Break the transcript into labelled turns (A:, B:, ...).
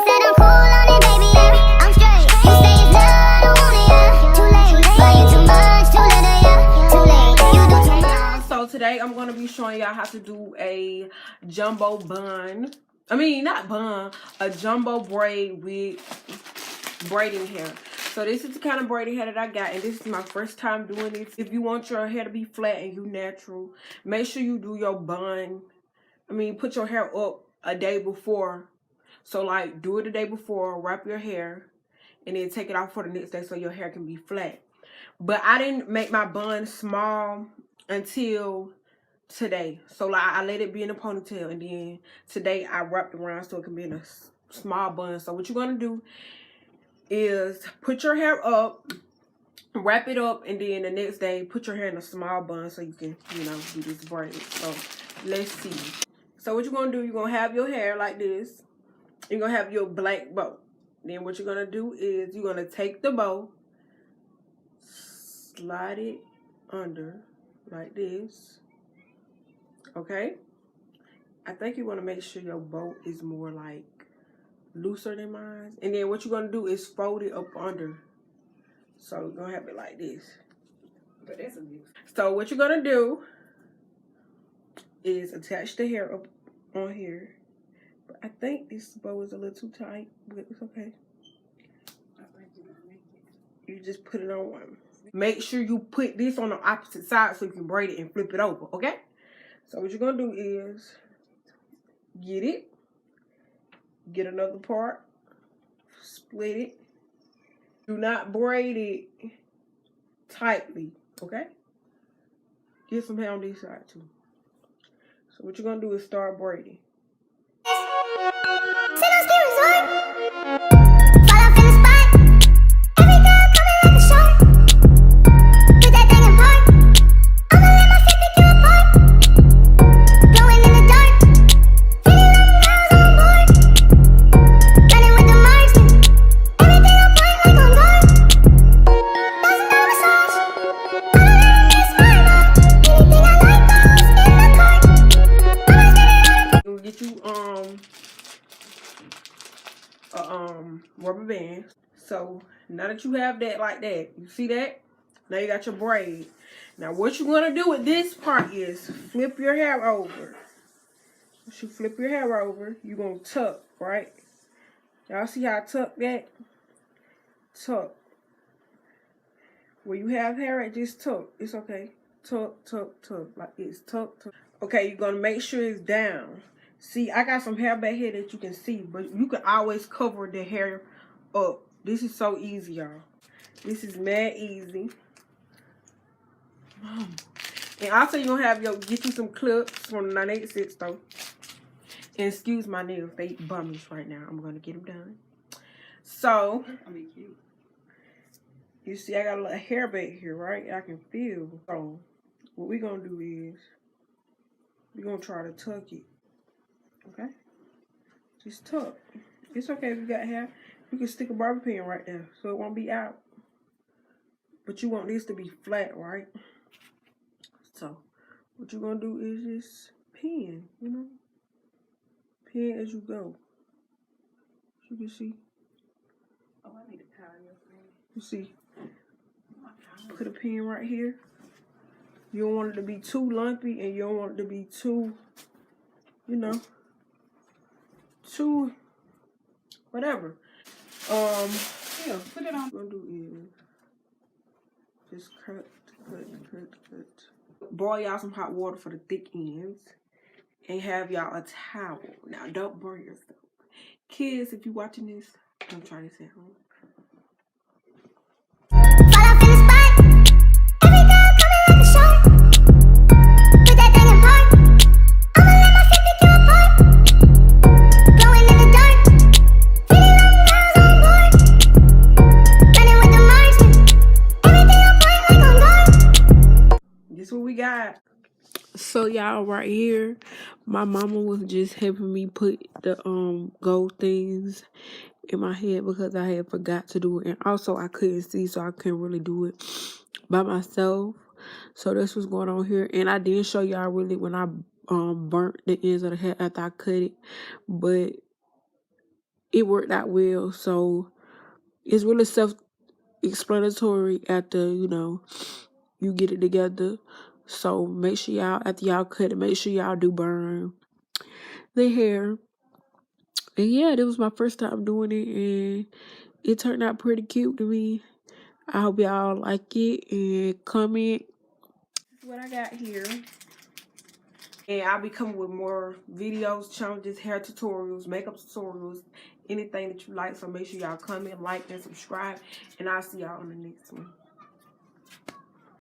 A: said I'm cool on it, baby, yeah. I'm straight. You say it's love, I don't want it, yeah. Too late. Buy you too much, too little, yeah. Too late. You do too much.
B: So today I'm gonna be showing y'all how to do a jumbo bun. I mean, not bun, a jumbo braid with braiding hair. So this is the kind of braiding hair that I got, and this is my first time doing this. If you want your hair to be flat and you natural, make sure you do your bun. I mean, put your hair up a day before. So like, do it the day before, wrap your hair, and then take it off for the next day so your hair can be flat. But I didn't make my bun small until today. So like, I let it be in a ponytail, and then today I wrapped it around so it can be in a small bun. So what you're gonna do is put your hair up, wrap it up, and then the next day put your hair in a small bun so you can, you know, do this braid. So let's see. So what you're gonna do, you're gonna have your hair like this. You're gonna have your black bow. Then what you're gonna do is you're gonna take the bow, slide it under like this. Okay, I think you want to make sure your bow is more like looser than mine. And then what you're gonna do is fold it up under. So you're gonna have it like this. But that's a mix. So what you're gonna do is attach the hair up on here. But I think this bow is a little too tight, but it's okay. I think you're gonna make it. You just put it on one. Make sure you put this on the opposite side so you can braid it and flip it over, okay? So what you're gonna do is get it, get another part, split it. Do not braid it tightly, okay? Get some hair on this side too. So what you're gonna do is start braiding. Get you rubber band. So now that you have that like that, you see that? Now you got your braid. Now what you're gonna do with this part is flip your hair over. Once you flip your hair over, you're gonna tuck, right? Y'all see how I tuck that? Tuck. Where you have hair at, just tuck. It's okay. Tuck, tuck, tuck. Like this. Tuck, tuck. Okay, you're gonna make sure it's down. See, I got some hair back here that you can see, but you can always cover the hair up. This is so easy, y'all. This is mad easy. And also, you're gonna have get you some clips from the 986 though. And excuse my nails, they bummish right now. I'm gonna get them done. So, I mean, cute. You see, I got a little hair back here, right? I can feel. So, what we're gonna do is we're gonna try to tuck it. Okay, just tuck. It's okay if you got hair. You can stick a barber pin right there so it won't be out. But you want this to be flat, right? So what you're gonna do is just pin, you know, pin as you go. As you can see. Oh, I need to tie your thing. You see, put a pin right here. You don't want it to be too lumpy, and you don't want it to be too, you know, too whatever. Yeah, put it on. What I'm gonna do is just cut. Boil y'all some hot water for the thick ends, and have y'all a towel. Now, don't burn yourself. Kids, if you watching this, don't try this at home. What we got. So y'all, right here, my mama was just helping me put the gold things in my head because I had forgot to do it, and also I couldn't see, so I couldn't really do it by myself. So that's what's going on here, and I didn't show y'all really when I burnt the ends of the hair after I cut it, but it worked out well. So it's really self-explanatory after, you know, you get it together. So make sure y'all, after y'all cut it, make sure y'all do burn the hair. And yeah, that was my first time doing it, and it turned out pretty cute to me. I hope y'all like it and comment. This is what I got here. And I'll be coming with more videos, challenges, hair tutorials, makeup tutorials, anything that you like. So make sure y'all comment, like, and subscribe. And I'll see y'all on the next one.